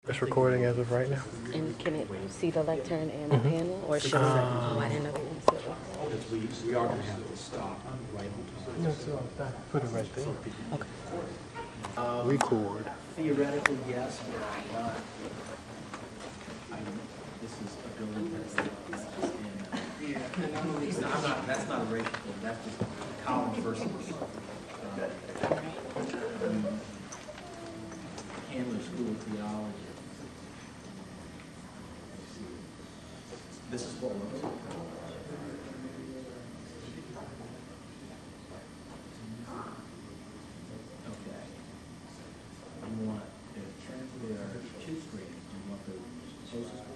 It's recording as of right now. And can it see the lectern and the panel, or should oh, I didn't know they can see it. We are going to have to stop right on time. No, so put it right there. Okay. Record. Theoretically, yes, but not. This is a building that's in. I'm not. That's not a racial thing. That's just college versus. Handler School of Theology. This is what we're doing. Okay. You want the there are two screens. Do you want the closest one?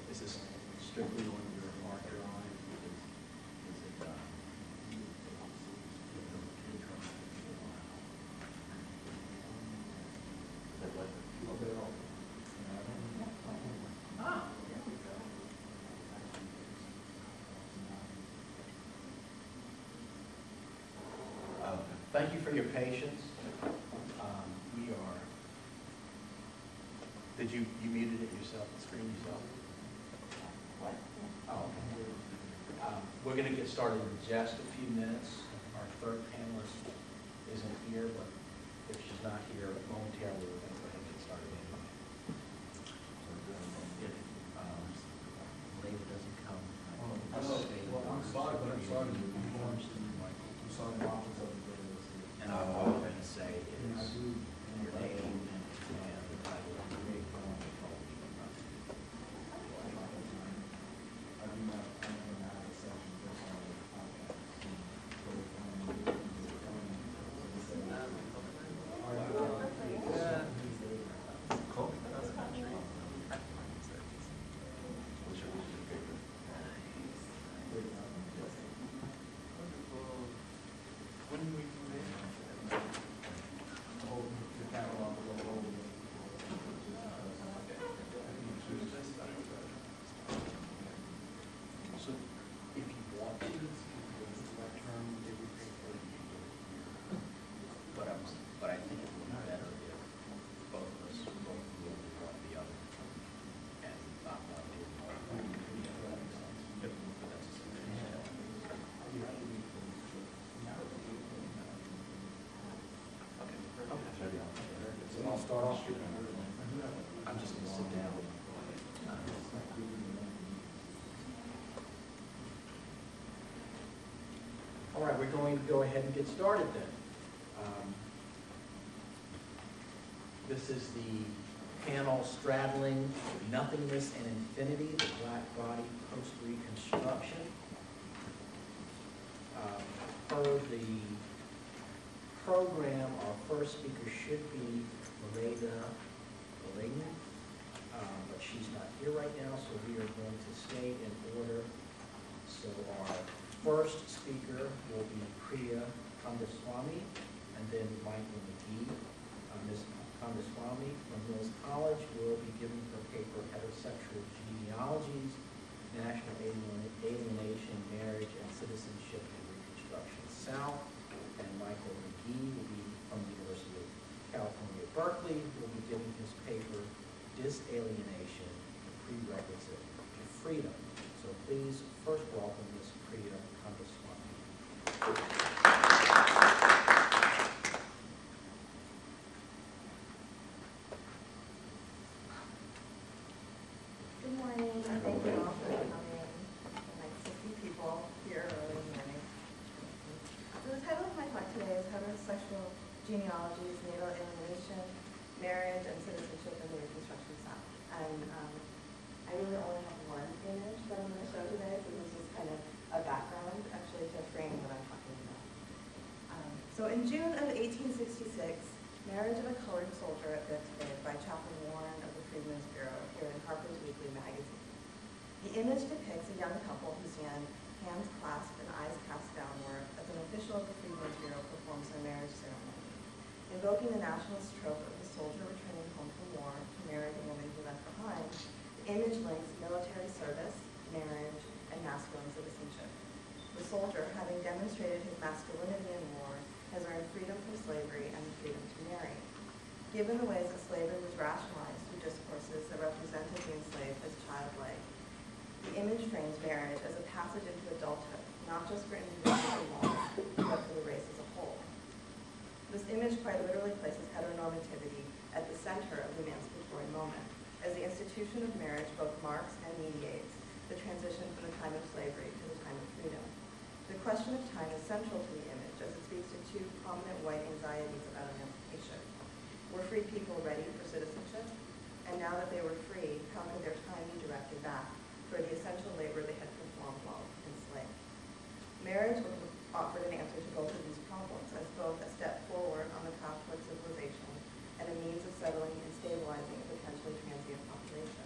This is strictly on your hard drive. Is it Thank you for your patience. We are. Did you muted it yourself? The screen yourself? Oh, okay. We're going to get started in just a few minutes. Our third panelist isn't here, but if she's not here momentarily, we're going to go ahead and get started anyway. If Maleda doesn't come, I'm sorry, but I'm sorry. And I'll go ahead and say it is your name and the title of your meeting. but I think it would be better if both of us, both of you, do one or the other, and not one do one or the other. That makes sense. But that's a suggestion. So I'll start off. I'm just going to sit down. All right, we're going to go ahead and get started then. This is the panel Straddling, Nothingness and Infinity, the Black Body Post-Reconstruction. Per the program, our first speaker should be Maleda, Belilgne, but she's not here right now, so we are going to stay in order. So our first speaker will be Priya Kandaswamy, and then Michael McGee. Ms. Kandaswamy from Mills College will be giving her paper Heterosexual Genealogies, National Alienation, Marriage, and Citizenship in Reconstruction South. And Michael McGee will be from the University of California, Berkeley, who will be giving his paper Disalienation, the Prerequisite to Freedom. So please first welcome Ms. Priya Kandaswamy. Good morning, and thank you all for coming. Like 60 people here early in the morning. So the title of my talk today is Heterosexual Genealogies, Natal Alienation, Marriage, and Citizenship in the Reconstruction South. And I really only have one image that I'm going to show today, so this is kind of a background, actually, to frame what I'm talking about. So in June of 1866, Marriage of a Colored Soldier at Vicksburg by Chaplain Warren of the Freedmen's Bureau appeared in Harper's Weekly magazine. The image depicts a young couple whose hands clasped and eyes cast downward as an official of the Freedmen's Bureau performs their marriage ceremony. Invoking the nationalist trope of the soldier returning home from war to marry the woman he left behind, the image links military service, marriage, and masculine citizenship. The soldier, having demonstrated his masculinity in war, has earned freedom from slavery and the freedom to marry. Given the ways that slavery was rationalized through discourses that represented the enslaved as childlike, the image frames marriage as a passage into adulthood, not just for individuals alone, but for the race as a whole. This image quite literally places heteronormativity at the center of the emancipatory moment, as the institution of marriage both marks and mediates the transition from the time of slavery to the time of freedom. The question of time is central to the image, as it speaks to two prominent white anxieties about emancipation. Were free people ready for citizenship? And now that they were free, how could their time be directed back for the essential labor they had performed while enslaved? Marriage offered an answer to both of these problems, as both a step forward on the path toward civilization and a means of settling and stabilizing a potentially transient population.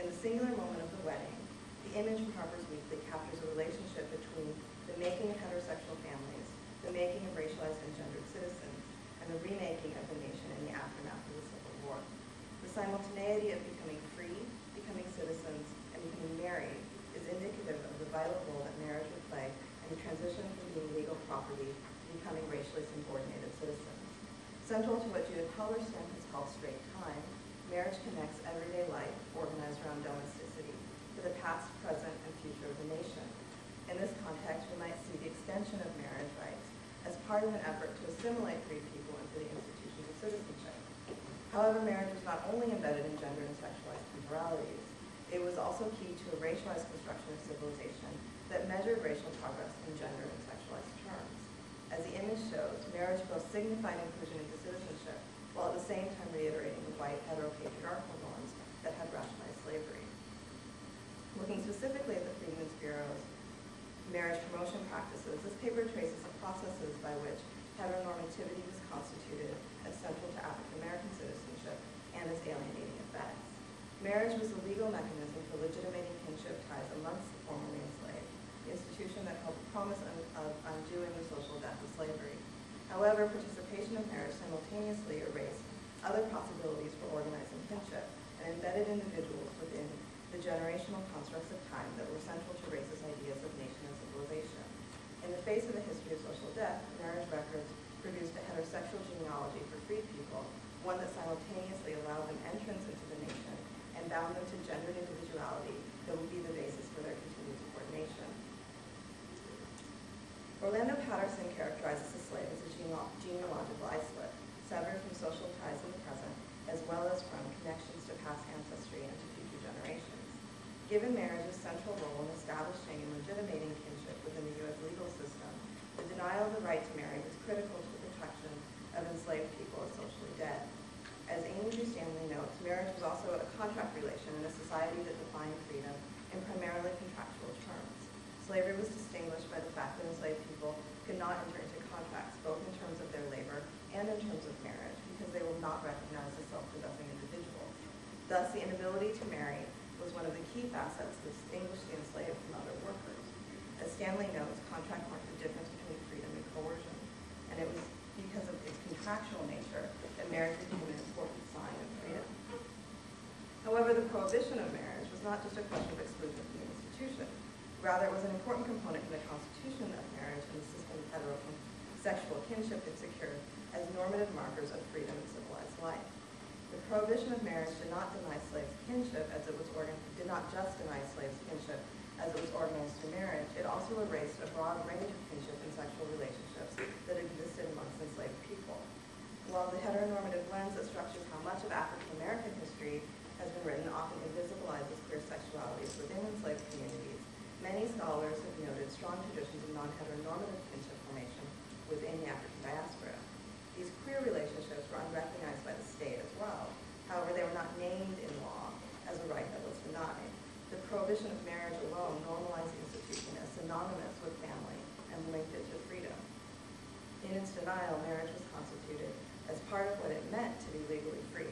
In the singular moment of the wedding, the image from Harper's Weekly captures a relationship between the making of heterosexual families, the making of racialized and gendered citizens, and the remaking of the nation in the aftermath of the Civil War. The simultaneity of becoming free, becoming citizens, and becoming married is indicative of the vital role that marriage would play in the transition from being legal property to becoming racially subordinated citizens. Central to what Judith Halberstam has called straight time, marriage connects everyday life, organized around domesticity, to the past, present, and future of the nation. In this context, we might see the extension of marriage rights as part of an effort to assimilate free people into the institutions of citizenship. However, marriage was not only embedded in gender and sexualized temporalities, it was also key to a racialized construction of civilization that measured racial progress in gender and sexualized terms. As the image shows, marriage both signified inclusion into citizenship, while at the same time reiterating the white heteropatriarchal norms that had rationalized slavery. Looking specifically at the Freedmen's Bureau's marriage promotion practices, this paper traces the processes by which heteronormativity was constituted as central to African American citizenship and its alienating effects. Marriage was the legal mechanism for legitimating kinship ties amongst the formerly enslaved, the institution that held the promise of undoing the social death of slavery. However, participation in marriage simultaneously erased other possibilities for organizing kinship and embedded individuals within the generational constructs of time that were central to racist ideas of nation and civilization. In the face of a history of social death, marriage records produced a heterosexual genealogy freed people, one that simultaneously allowed them entrance into the nation and bound them to gendered individuality that would be the basis for their continued subordination. Orlando Patterson characterizes the slave as a genealogical isolate, severed from social ties in the present, as well as from connections to past ancestry and to future generations. Given marriage's central role in establishing and legitimating kinship within the U.S. legal system, the denial of the right to marry was critical to the protection of enslaved people as socially dead. As Amy G. Stanley notes, marriage was also a contract relation in a society that defined freedom in primarily contractual terms. Slavery was distinguished by the fact that enslaved people could not enter into contracts, both in terms of their labor and in terms of marriage, because they were not recognized as self-possessing individuals. Thus, the inability to marry was one of the key facets that distinguished the enslaved from other workers. As Stanley notes, contract marked the difference between freedom and coercion, and it was because of its contractual nature that marriage became an important sign of freedom. However, the prohibition of marriage was not just a question of exclusion from the institution. Rather, it was an important component in the constitution of marriage and the system of heterosexual kinship it secured as normative markers of freedom and civilized life. The prohibition of marriage did not deny slaves kinship as it was did not just deny slaves kinship as it was organized through marriage. It also erased a broad range of kinship and sexual relationships that existed amongst enslaved people. While the heteronormative lens that structures how much of African American history has been written often invisibilizes queer sexualities within enslaved communities, many scholars have noted strong traditions of non-heteronormative kinship formation within the African diaspora. These queer relationships were unrecognized by the state as well. However, they were not named in law as a right that was denied. The prohibition of marriage alone normalized the institution as synonymous with family and linked it to freedom. In its denial, marriage was constituted as part of what it meant to be legally free.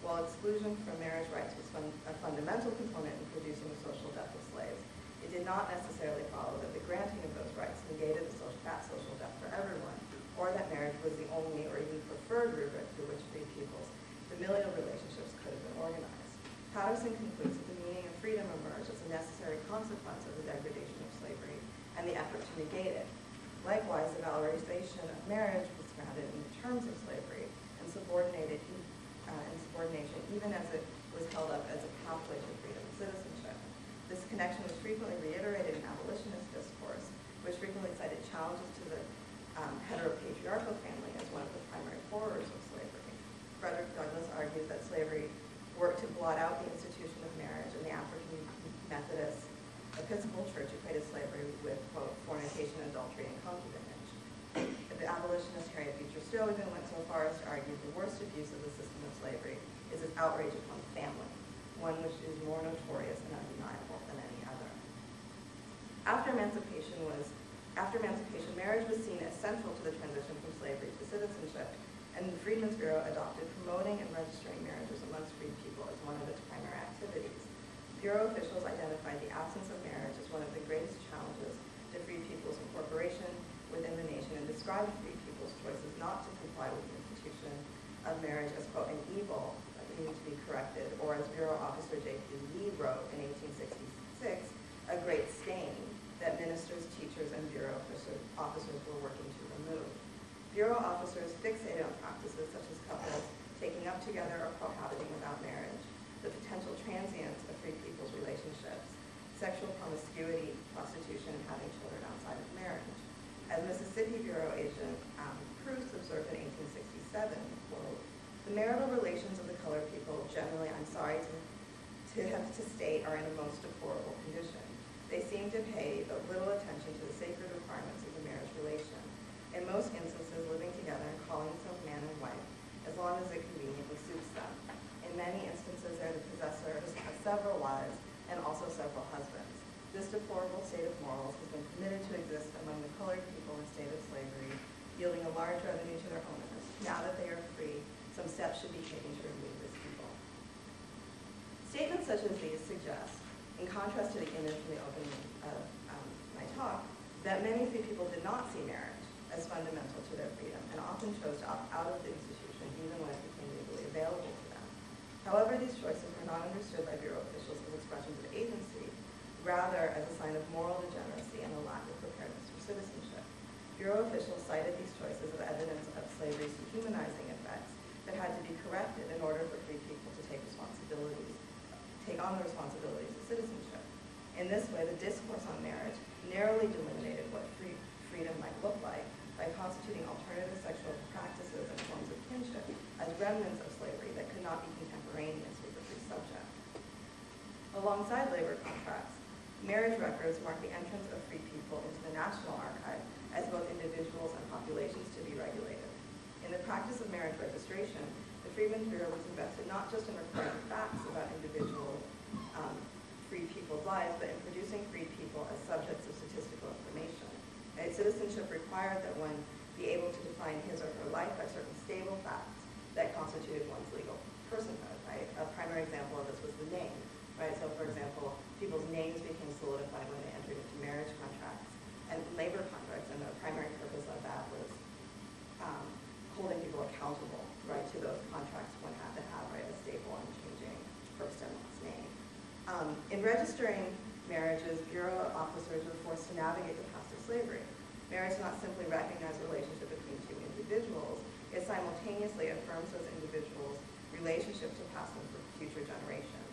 While exclusion from marriage rights was a fundamental component in producing the social death of slaves, it did not necessarily follow that the granting of those rights negated that social death for everyone, or that marriage was the only or even preferred rubric through which free people's familial relationships could have been organized. Patterson concludes that the meaning of freedom emerged as a necessary consequence of the degradation of slavery and the effort to negate it. Likewise, the valorization of marriage was grounded in the terms of slavery and subordination, even as it was held up as a pathway to freedom and citizenship. This connection was frequently reiterated in abolitionist discourse, which frequently cited challenges to the heteropatriarchal family as one of the primary horrors of slavery. Frederick Douglass argues that slavery worked to blot out the institution of marriage, and the African Methodist Episcopal Church equated slavery with, quote, fornication, adultery, and concubinage. The abolitionist Harriet Beecher Stowe even went so far as to argue the worst abuse of the system of slavery is its outrage upon family, one which is more notorious and undeniable than any other. After emancipation, marriage was seen as central to the transition from slavery to citizenship, and the Freedmen's Bureau adopted promoting and registering marriages amongst freed people as one of its primary activities. Bureau officials identified the absence of marriage as one of the greatest challenges to freed people's incorporation within the nation, and described freed people's choices not to comply with the institution of marriage as, quote, an evil that needed to be corrected, or as Bureau Officer J.P. Lee wrote in 1866, a great stain that ministers, teachers, and Bureau officers were working to remove. Bureau officers fixated on practices such as couples taking up together or cohabiting without marriage, the potential transience of free people's relationships, sexual promiscuity, prostitution, and having children outside of marriage. As Mississippi Bureau agent Cruz observed in 1867, quote, the marital relations of the colored people generally, I'm sorry to have to state, are in a most deplorable condition. They seem to pay but little attention to the sacred requirements of the marriage relation. In most instances, living together and calling themselves man and wife, as long as it conveniently suits them. In many instances, they're the possessors of several wives and also several husbands. This deplorable state of morals has been permitted to exist among the colored people in state of slavery, yielding a large revenue to their owners. Now that they are free, some steps should be taken to remove this evil. Statements such as these suggest, in contrast to the image from the opening of my talk, that many free people did not see marriage as fundamental to their freedom and often chose to opt out of the institution even when it became legally available to them. However, these choices were not understood by Bureau officials as expressions of agency, rather as a sign of moral degeneracy and a lack of preparedness for citizenship. Bureau officials cited these choices as evidence of slavery's dehumanizing effects remnants of slavery that could not be contemporaneous with the free subject. Alongside labor contracts, marriage records mark the entrance of free people into the National Archive as both individuals and populations to be regulated. In the practice of marriage registration, the Freedmen's Bureau was invested not just in recording facts about individual freed people's lives, but in producing freed people as subjects of statistical information. And citizenship required that one be able to define his or her life by certain stable facts that constituted one's legal personhood, right? A primary example of this was the name, right? So for example, people's names became solidified when they entered into marriage contracts and labor contracts, and the primary purpose of that was holding people accountable, right, to those contracts. One had to have, right, a stable and changing first and last name. In registering marriages, Bureau officers were forced to navigate the past of slavery. Marriage not simply recognized a relationship between two individuals, it simultaneously affirms those individuals' relationship to past and future generations.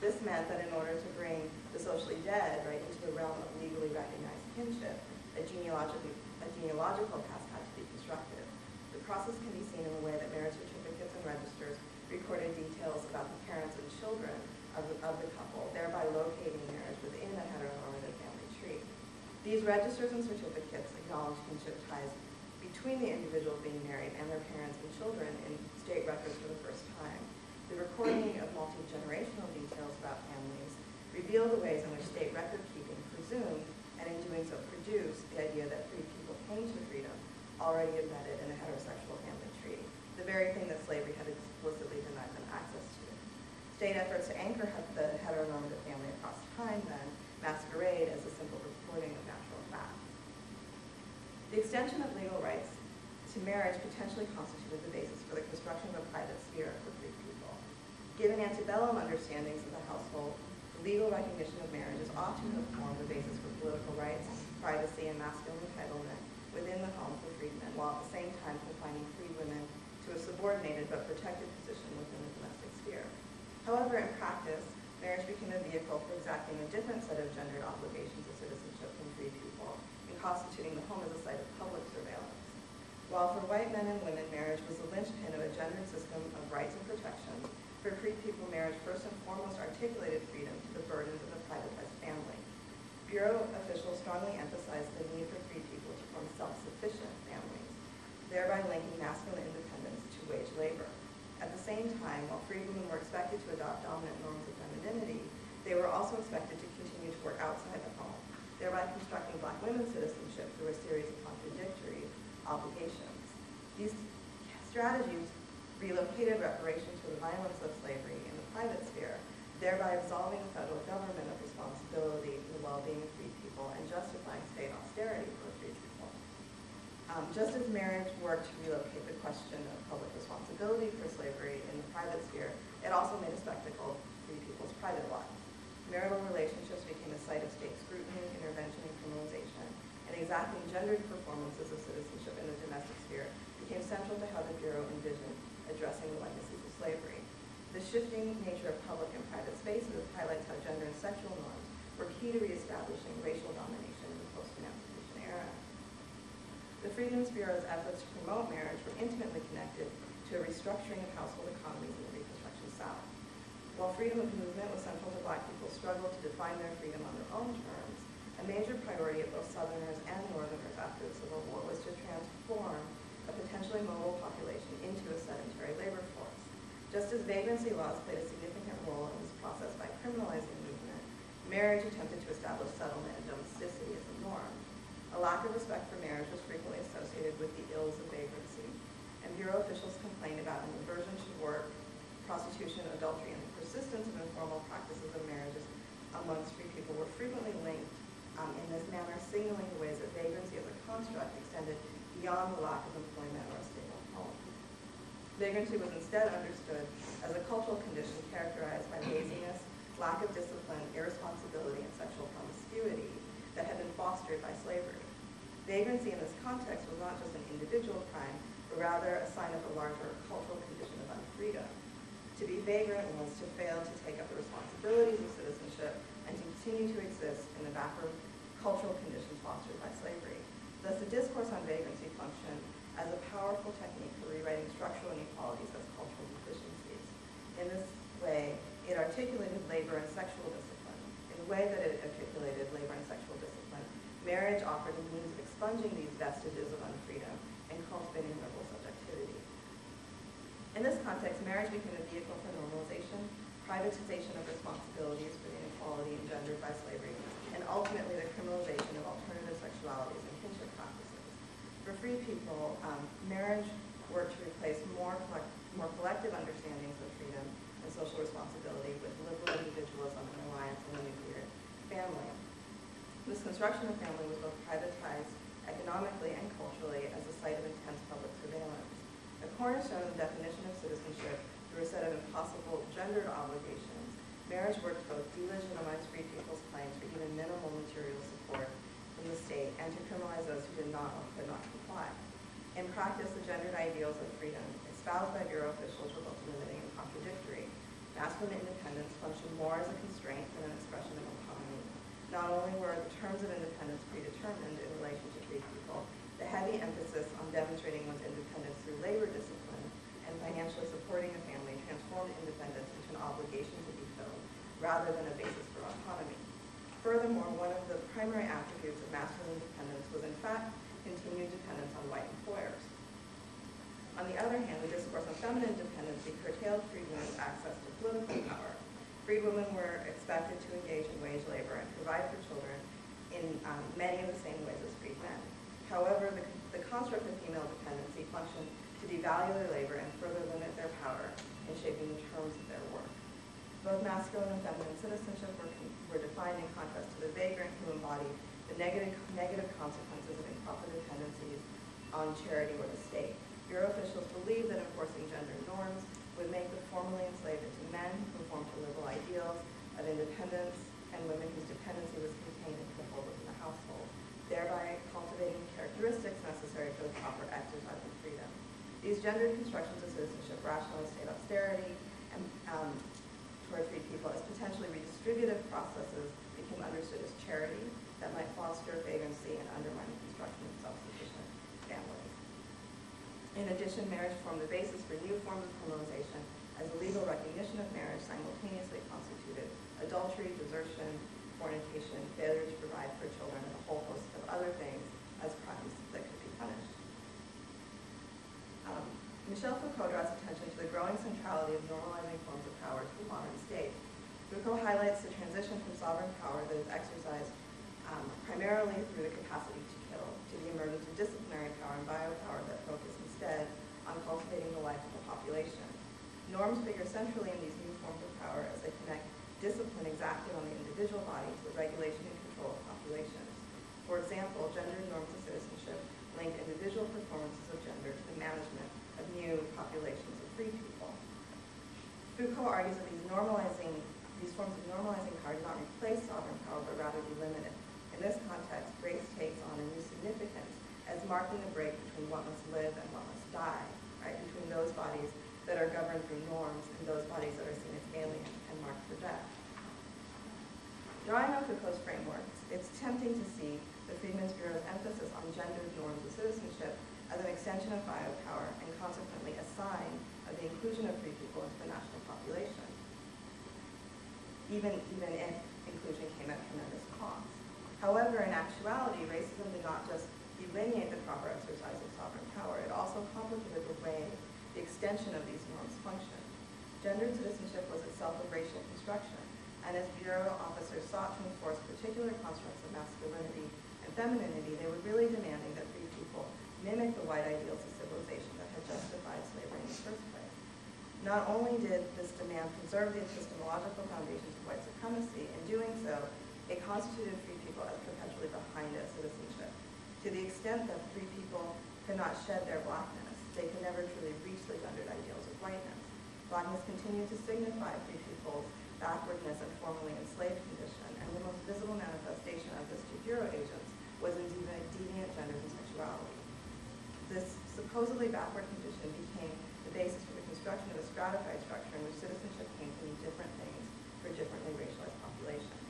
This meant that in order to bring the socially dead, right, into the realm of legally recognized kinship, a genealogical past had to be constructed. The process can be seen in the way that marriage certificates and registers recorded details about the parents and children of the couple, thereby locating marriage within a heteronormative family tree. These registers and certificates acknowledge kinship ties between the individuals being married and their parents and children in state records for the first time. The recording of multi-generational details about families reveal the ways in which state record keeping presumed, and in doing so produced, the idea that freed people came to freedom already embedded in a heterosexual family tree, the very thing that slavery had explicitly denied them access to. State efforts to anchor the heteronormative family across time then masquerade as a simple recording of natural facts. The extension of legal rights to marriage potentially constituted the basis for the construction of a private sphere for free people. Given antebellum understandings of the household, the legal recognition of marriages ought to have formed the basis for political rights, privacy, and masculine entitlement within the home for freedmen, while at the same time confining freed women to a subordinated but protected position within the domestic sphere. However, in practice, marriage became a vehicle for exacting a different set of gendered obligations of citizenship from freed people, and constituting the home as a site of public surveillance. While for white men and women, marriage was the linchpin of a gendered system of rights and protections, for freed people, marriage first and foremost articulated freedom to the burdens of the privatized family. Bureau officials strongly emphasized the need for freed people to form self-sufficient families, thereby linking masculine independence to wage labor. At the same time, while freed women were expected to adopt dominant norms of femininity, they were also expected to continue to work outside the home, thereby constructing black women's citizenship through a series of contradictory obligations. These strategies relocated reparations for the violence of slavery in the private sphere, thereby absolving the federal government of responsibility for the well-being of freed people and justifying state austerity for freed people. Just as marriage worked to relocate the question of public responsibility for slavery in the private sphere, it also made a spectacle of free people's private lives. Marital relationships became a site of state scrutiny, intervention, and criminalization, and exacting gendered performances of citizenship in the domestic sphere became central to how the Bureau envisioned addressing the legacies of slavery. The shifting nature of public and private spaces highlights how gender and sexual norms were key to reestablishing racial domination in the post-emancipation era. The Freedmen's Bureau's efforts to promote marriage were intimately connected to a restructuring of household economies in the Reconstruction South. While freedom of movement was central to black people's struggle to define their freedom on their own terms, a major priority of both Southerners and Northerners after the Civil War was to transform a potentially mobile population into a sedentary labor force. Just as vagrancy laws played a significant role in this process by criminalizing movement, marriage attempted to establish settlement and domesticity as a norm. A lack of respect for marriage was frequently associated with the ills of vagrancy, and Bureau officials complained about an aversion to work, prostitution, adultery, and the persistence of informal practices of marriages amongst free people were frequently linked in this manner, signaling the ways that vagrancy as a construct extended beyond the lack of employment or a stable home. Vagrancy was instead understood as a cultural condition characterized by laziness, lack of discipline, irresponsibility, and sexual promiscuity that had been fostered by slavery. Vagrancy in this context was not just an individual crime, but rather a sign of a larger cultural condition of unfreedom. To be vagrant was to fail to take up the responsibilities of citizenship and to continue to exist in the backward cultural conditions fostered by slavery. Thus, the discourse on vagrancy functioned as a powerful technique for rewriting structural inequalities as cultural way that it articulated labor and sexual discipline, marriage offered a means of expunging these vestiges of unfreedom and cultivating liberal subjectivity. In this context, marriage became a vehicle for normalization, privatization of responsibilities for the inequality engendered by slavery, and ultimately the criminalization of alternative sexualities and kinship practices. For free people, marriage worked to replace more collective understandings of freedom and social responsibility with liberal individualism and reliance on the nuclear family. This construction of family was both privatized economically and culturally as a site of intense public surveillance. A cornerstone of the definition of citizenship through a set of impossible gendered obligations, marriage worked to both delegitimize free people's claims for even minimal material support from the state and to criminalize those who did not or could not comply. In practice, the gendered ideals of freedom espoused by bureau officials were both limiting and contradictory. Masculine independence functioned more as a constraint than an expression of autonomy. Not only were the terms of independence predetermined in relation to free people, the heavy emphasis on demonstrating one's independence through labor discipline and financially supporting a family transformed independence into an obligation to be filled, rather than a basis for autonomy. Furthermore, one of the primary attributes of masculine independence was in fact continued dependence on white employers. On the other hand, the discourse on feminine dependency curtailed freed women's access to political power. Freed women were expected to engage in wage labor and provide for children in many of the same ways as freed men. However, the construct of female dependency functioned to devalue their labor and further limit their power in shaping the terms of their work. Both masculine and feminine citizenship were defined in contrast to the vagrant who embodied the negative consequences of improper dependencies on charity or the state. Bureau officials believed that enforcing gender norms would make the formerly enslaved into men who conformed to liberal ideals of independence and women whose dependency was contained and controlled within the household, thereby cultivating the characteristics necessary for the proper exercise of freedom. These gendered constructions of citizenship rationalized state austerity and toward free people as potentially redistributive processes became understood as charity that might foster vagrancy and undermine the construction of self-sufficient families. In addition, marriage formed the basis for new forms of criminalization as the legal recognition of marriage simultaneously constituted adultery, desertion, fornication, failure to provide for children, and a whole host of other things as crimes that could be punished. Michel Foucault draws attention to the growing centrality of normalizing forms of power to the modern state. Foucault highlights the transition from sovereign power that is exercised primarily through the capacity to kill, to the emergence of disciplinary power and biopower that focus instead on cultivating the life of the population. Norms figure centrally in these new forms of power as they connect discipline exacted on the individual body to the regulation and control of populations. For example, gendered norms of citizenship link individual performances of gender to the management of new populations of free people. Foucault argues that these forms of normalizing power do not replace sovereign power, but rather delimit it. In this context, race takes on a new significance as marking the break between what must live and what must die, right? Between those bodies that are governed through norms and those bodies that are seen as alien and marked for death. Drawing on Foucault's framework, it's tempting to see the Freedmen's Bureau's emphasis on gendered norms of citizenship as an extension of biopower and consequently a sign of the inclusion of free people into the national population, even if inclusion came at tremendous cost. However, in actuality, racism did not just delineate the proper exercise of sovereign power, it also complicated the way the extension of these norms functioned. Gendered citizenship was itself a racial construction, and as Bureau officers sought to enforce particular constructs of masculinity and femininity, they were really demanding that free people mimic the white ideals of civilization that had justified slavery in the first place. Not only did this demand preserve the epistemological foundations of white supremacy, in doing so, it constituted free people as perpetually behind at citizenship. To the extent that free people could not shed their blackness, they could never truly reach the gendered ideals of whiteness. Blackness continued to signify free people's backwardness and formerly enslaved condition, and the most visible manifestation of this to Bureau agents was indeed a deviant genders and sexuality. This supposedly backward condition became the basis for the construction of a stratified structure in which citizenship came to mean different things for differently racialized populations.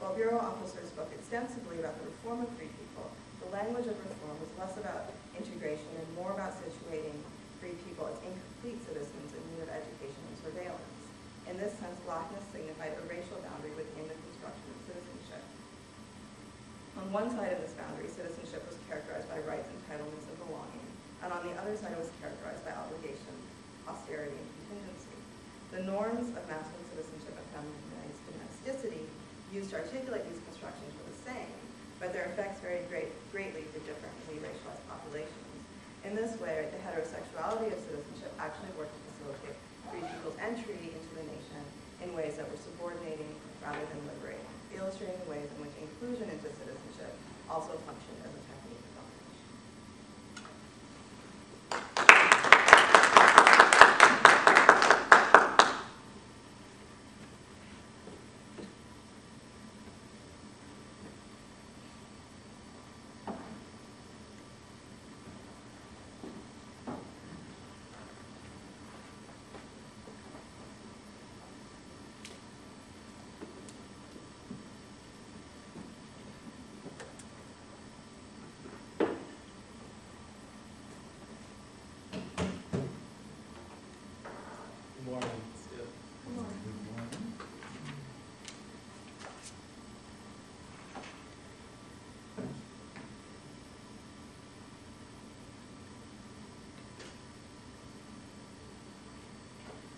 While Bureau officers spoke extensively about the reform of free people, the language of reform was less about integration and more about situating free people as incomplete citizens in need of education and surveillance. In this sense, blackness signified a racial boundary within the construction of citizenship. characterized by obligation, austerity, and contingency. The norms of masculine citizenship and feminine domesticity used to articulate these constructions were the same, but their effects varied greatly for differently racialized populations. In this way, the heterosexuality of citizenship actually worked to facilitate free people's entry into the nation in ways that were subordinating rather than liberating, illustrating the ways in which inclusion into citizenship also functioned as a technique of domination.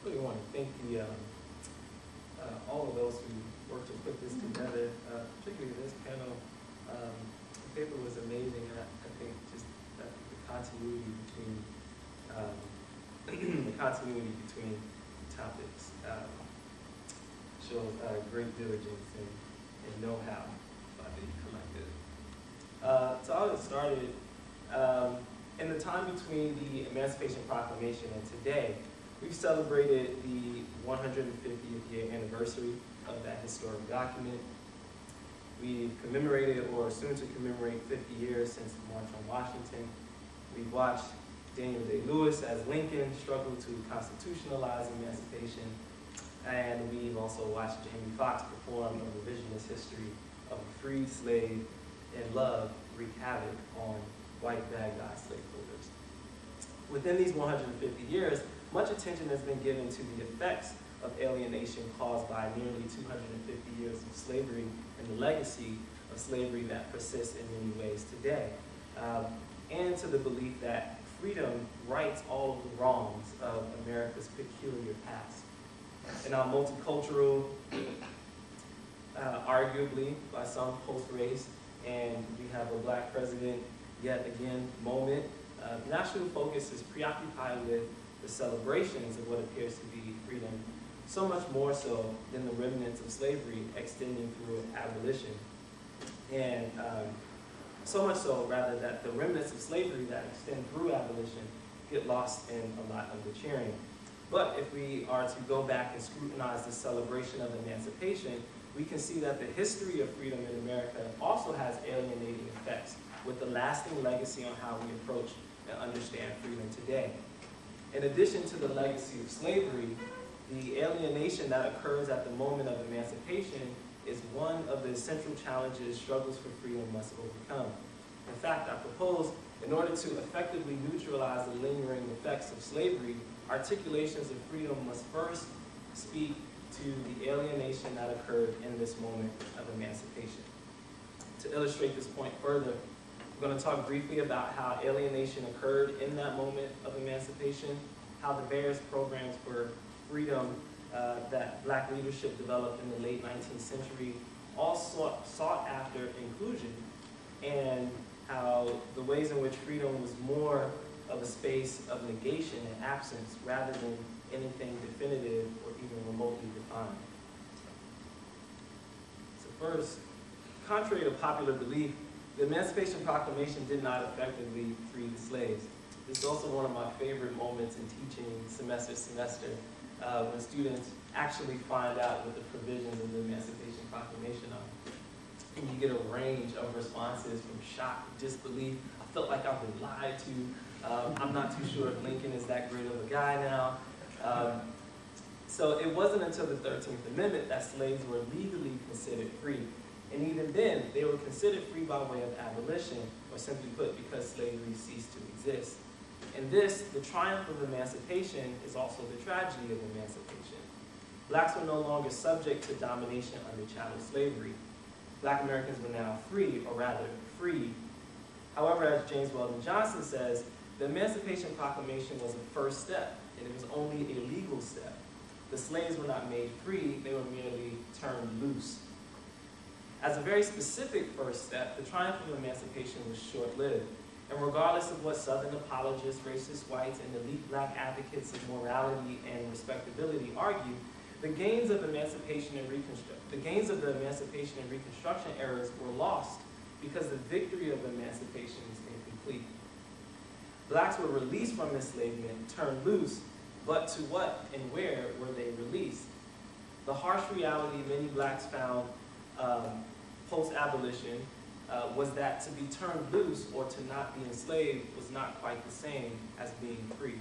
I really want to thank all of those who worked to put this together, particularly this panel. The paper was amazing, and I think just the continuity between topics shows great diligence and know-how by the collective. So I'll get started. In the time between the Emancipation Proclamation and today, we've celebrated the 150th year anniversary of that historic document. We've commemorated, or soon to commemorate, 50 years since the March on Washington. We've watched Daniel Day-Lewis as Lincoln struggle to constitutionalize emancipation. And we've also watched Jamie Foxx perform a revisionist history of a freed slave in love wreak havoc on white bad guy slaveholders. Within these 150 years, much attention has been given to the effects of alienation caused by nearly 250 years of slavery and the legacy of slavery that persists in many ways today, and to the belief that freedom rights all of the wrongs of America's peculiar past. In our multicultural, arguably by some post-race, and we have a black president yet again moment, national focus is preoccupied with the celebrations of what appears to be freedom, so much more so than the remnants of slavery extending through abolition. And so much so, rather, that the remnants of slavery that extend through abolition get lost in a lot of the cheering. But if we are to go back and scrutinize the celebration of emancipation, we can see that the history of freedom in America also has alienating effects, with a lasting legacy on how we approach and understand freedom today. In addition to the legacy of slavery, the alienation that occurs at the moment of emancipation is one of the central challenges struggles for freedom must overcome. In fact, I propose, in order to effectively neutralize the lingering effects of slavery, articulations of freedom must first speak to the alienation that occurred in this moment of emancipation. To illustrate this point further, I'm going to talk briefly about how alienation occurred in that moment of emancipation, how the various programs for freedom that black leadership developed in the late 19th century all sought after inclusion, and how the ways in which freedom was more of a space of negation and absence rather than anything definitive or even remotely defined. So first, contrary to popular belief, the Emancipation Proclamation did not effectively free the slaves. This is also one of my favorite moments in teaching semester to semester, when students actually find out what the provisions of the Emancipation Proclamation are. And you get a range of responses from shock, disbelief, I felt like I've been lied to, I'm not too sure if Lincoln is that great of a guy now. So it wasn't until the 13th Amendment that slaves were legally considered free. And even then, they were considered free by way of abolition, or simply put, because slavery ceased to exist. And this, the triumph of emancipation, is also the tragedy of emancipation. Blacks were no longer subject to domination under chattel slavery. Black Americans were now free, or rather, freed. However, as James Weldon Johnson says, The Emancipation Proclamation was a first step, and it was only a legal step. The slaves were not made free, they were merely turned loose. As a very specific first step, the triumph of emancipation was short-lived. And regardless of what Southern apologists, racist whites, and elite black advocates of morality and respectability argue, the gains of the Emancipation and Reconstruction eras were lost because the victory of emancipation was incomplete. Blacks were released from enslavement, turned loose, but to what and where were they released? The harsh reality many blacks found post-abolition was that to be turned loose or to not be enslaved was not quite the same as being free.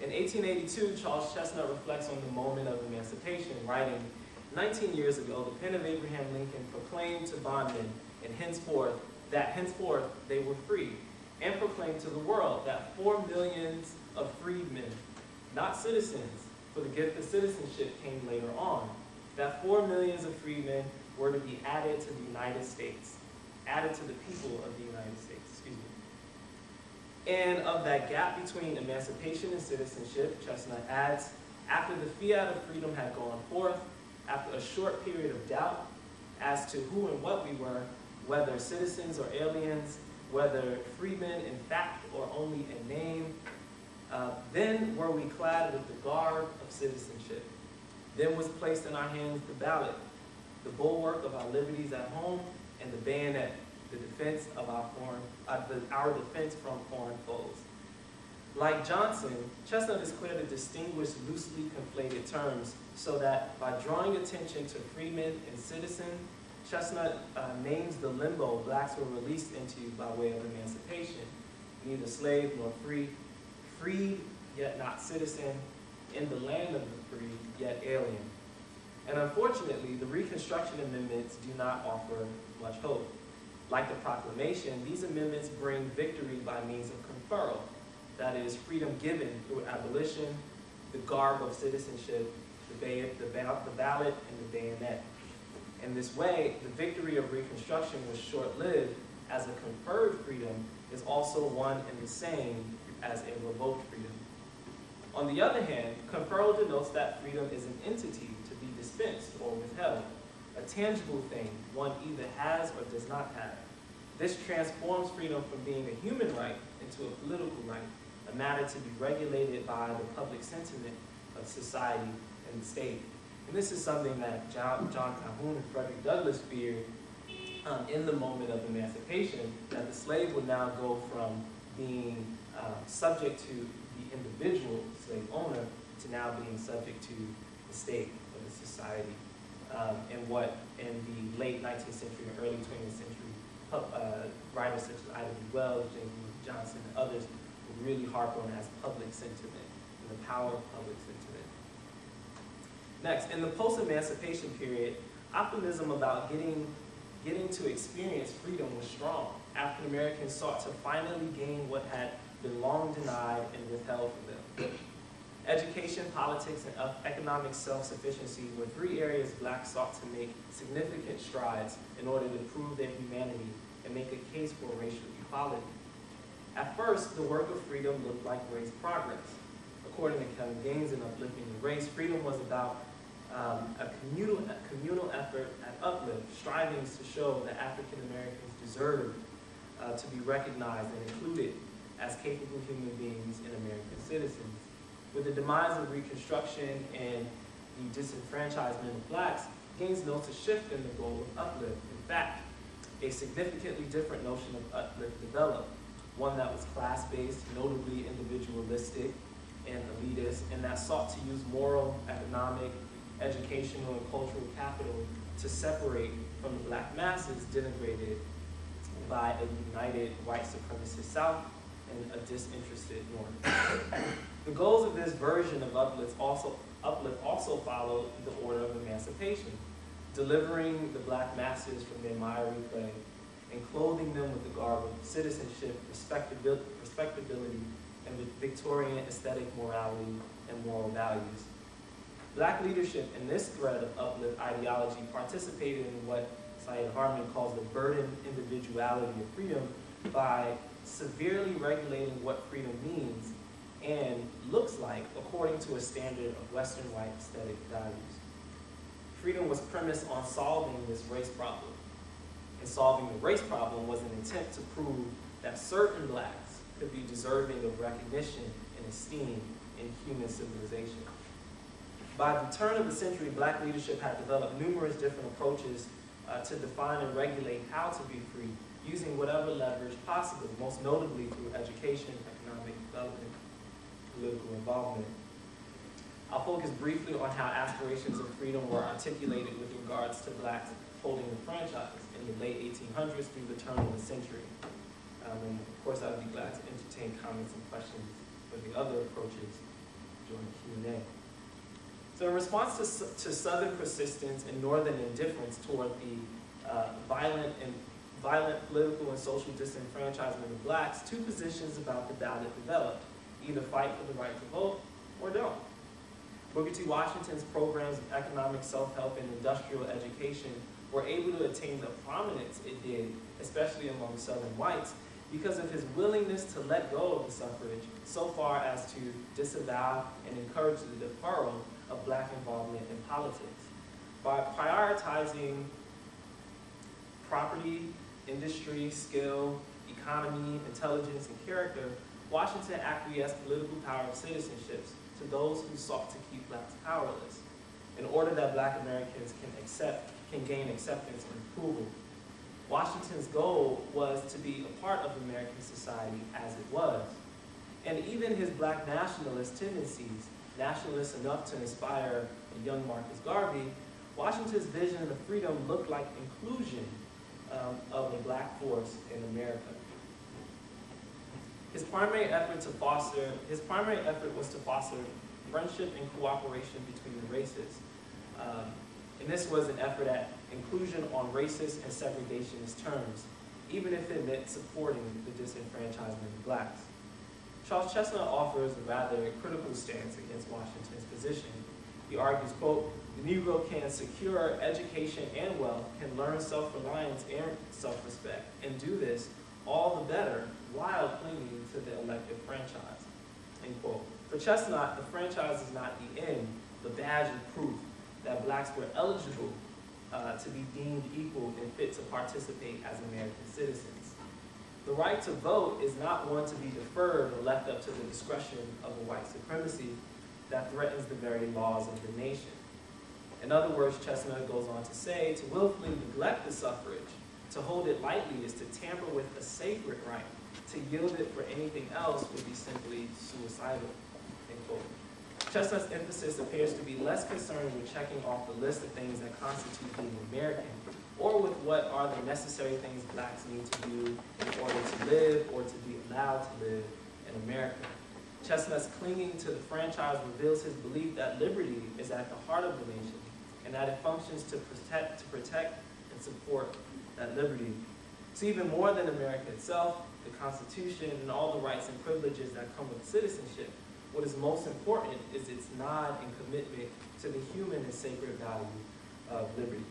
In 1882, Charles Chestnut reflects on the moment of emancipation, writing, 19 years ago, the pen of Abraham Lincoln proclaimed to bondmen and henceforth they were free, and proclaimed to the world that 4 millions of freedmen, not citizens, for the gift of citizenship came later on, that 4 millions of freedmen were to be added to the United States, added to the people of the United States, excuse me. And of that gap between emancipation and citizenship, Chestnut adds, after the fiat of freedom had gone forth, after a short period of doubt as to who and what we were, whether citizens or aliens, whether freemen in fact or only in name, then were we clad with the garb of citizenship. Then was placed in our hands the ballot, the bulwark of our liberties at home, and the bayonet, the defense of our defense from foreign foes. Like Johnson, Chestnut is clear to distinguish loosely conflated terms so that by drawing attention to freemen and citizen, Chestnut names the limbo blacks were released into by way of emancipation, neither slave nor free, freed yet not citizen, in the land of the free yet alien. And unfortunately, the Reconstruction amendments do not offer much hope. Like the proclamation, these amendments bring victory by means of conferral, that is, freedom given through abolition, the garb of citizenship, the ballot, and the bayonet. In this way, the victory of Reconstruction was short-lived, as a conferred freedom is also one and the same as a revoked freedom. On the other hand, conferral denotes that freedom is an entity to be dispensed or withheld, a tangible thing one either has or does not have. This transforms freedom from being a human right into a political right, a matter to be regulated by the public sentiment of society and the state. And this is something that John Calhoun and Frederick Douglass feared in the moment of emancipation, that the slave would now go from being subject to the individual slave owner to now being subject to the state or the society. And what in the late 19th century and early 20th century writers such as Ida B. Wells, James Johnson, and others would really harp on as public sentiment and the power of public sentiment. Next, in the post-emancipation period, optimism about getting to experience freedom was strong. African Americans sought to finally gain what had been long denied and withheld from them. Education, politics, and economic self-sufficiency were three areas blacks sought to make significant strides in order to prove their humanity and make a case for racial equality. At first, the work of freedom looked like race progress. According to Kevin Gaines in Uplifting the Race, freedom was about a communal effort at uplift, strivings to show that African Americans deserve to be recognized and included as capable human beings and American citizens. With the demise of Reconstruction and the disenfranchisement of blacks, Gaines notes a shift in the goal of uplift. In fact, a significantly different notion of uplift developed, one that was class-based, notably individualistic and elitist, and that sought to use moral, economic, educational, and cultural capital to separate from the black masses denigrated by a united white supremacist South and a disinterested North. The goals of this version of uplift also followed the order of emancipation, delivering the black masses from their miry clay and clothing them with the garb of citizenship, respectability, and with Victorian aesthetic morality and moral values. Black leadership in this thread of uplift ideology participated in what Syed Harman calls the burdened individuality of freedom by severely regulating what freedom means and looks like according to a standard of Western white aesthetic values. Freedom was premised on solving this race problem. And solving the race problem was an attempt to prove that certain blacks could be deserving of recognition and esteem in human civilization. By the turn of the century, black leadership had developed numerous different approaches to define and regulate how to be free, using whatever leverage possible, most notably through education, economic development, political involvement. I'll focus briefly on how aspirations of freedom were articulated with regards to blacks holding the franchise in the late 1800s through the turn of the century. And of course, I'd be glad to entertain comments and questions for the other approaches during the Q&A. So in response to Southern persistence and Northern indifference toward the violent political and social disenfranchisement of blacks, two positions about the ballot developed: either fight for the right to vote or don't. Booker T. Washington's programs of economic self-help and industrial education were able to attain the prominence it did, especially among Southern whites, because of his willingness to let go of the suffrage so far as to disavow and encourage the deferral of black involvement in politics. By prioritizing property, industry, skill, economy, intelligence, and character, Washington acquiesced political power of citizenships to those who sought to keep blacks powerless, in order that black Americans can gain acceptance and approval. Washington's goal was to be a part of American society as it was. And even his black nationalist tendencies, nationalist enough to inspire a young Marcus Garvey, Washington's vision of freedom looked like inclusion of the black force in America. His primary effort was to foster friendship and cooperation between the races. And this was an effort at inclusion on racist and segregationist terms, even if it meant supporting the disenfranchisement of blacks. Charles Chestnut offers a rather critical stance against Washington's position. He argues, quote, "The Negro can secure education and wealth, can learn self-reliance and self-respect, and do this all the better while clinging to the elective franchise," end quote. For Chestnut, the franchise is not the end, the badge of proof that blacks were eligible to be deemed equal and fit to participate as American citizens. The right to vote is not one to be deferred or left up to the discretion of a white supremacy that threatens the very laws of the nation. In other words, Chestnut goes on to say, to willfully neglect the suffrage, to hold it lightly, is to tamper with a sacred right. To yield it for anything else would be simply suicidal, end quote. Chestnut's emphasis appears to be less concerned with checking off the list of things that constitute being American, or with what are the necessary things blacks need to do in order to live or to be allowed to live in America. Chestnut's clinging to the franchise reveals his belief that liberty is at the heart of the nation, and that it functions to protect and support that liberty. So even more than America itself, the Constitution, and all the rights and privileges that come with citizenship, what is most important is its nod and commitment to the human and sacred value of liberty.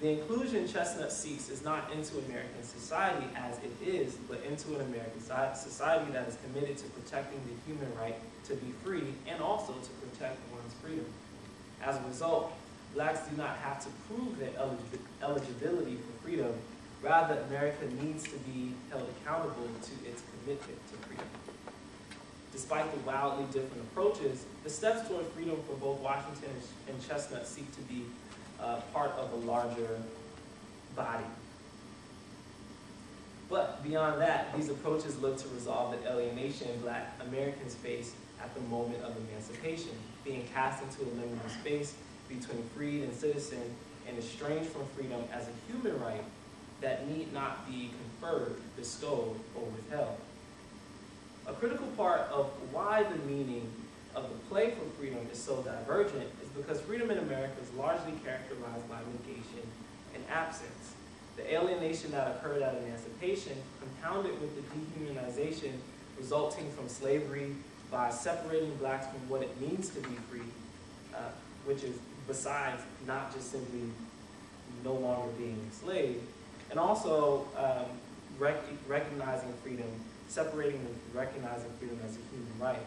The inclusion Chestnut seeks is not into American society as it is, but into an American society that is committed to protecting the human right to be free and also to protect one's freedom. As a result, blacks do not have to prove their eligibility for freedom. Rather, America needs to be held accountable to its commitment to freedom. Despite the wildly different approaches, the steps toward freedom for both Washington and Chestnut seek to be part of a larger body. But beyond that, these approaches look to resolve the alienation black Americans face at the moment of emancipation, being cast into a limited space between freed and citizen and estranged from freedom as a human right that need not be conferred, bestowed, or withheld. A critical part of why the meaning of the play for freedom is so divergent is because freedom in America is largely characterized by negation and absence. The alienation that occurred at emancipation, compounded with the dehumanization resulting from slavery by separating blacks from what it means to be free, which is besides not just simply no longer being enslaved, and also recognizing freedom, separating and recognizing freedom as a human right.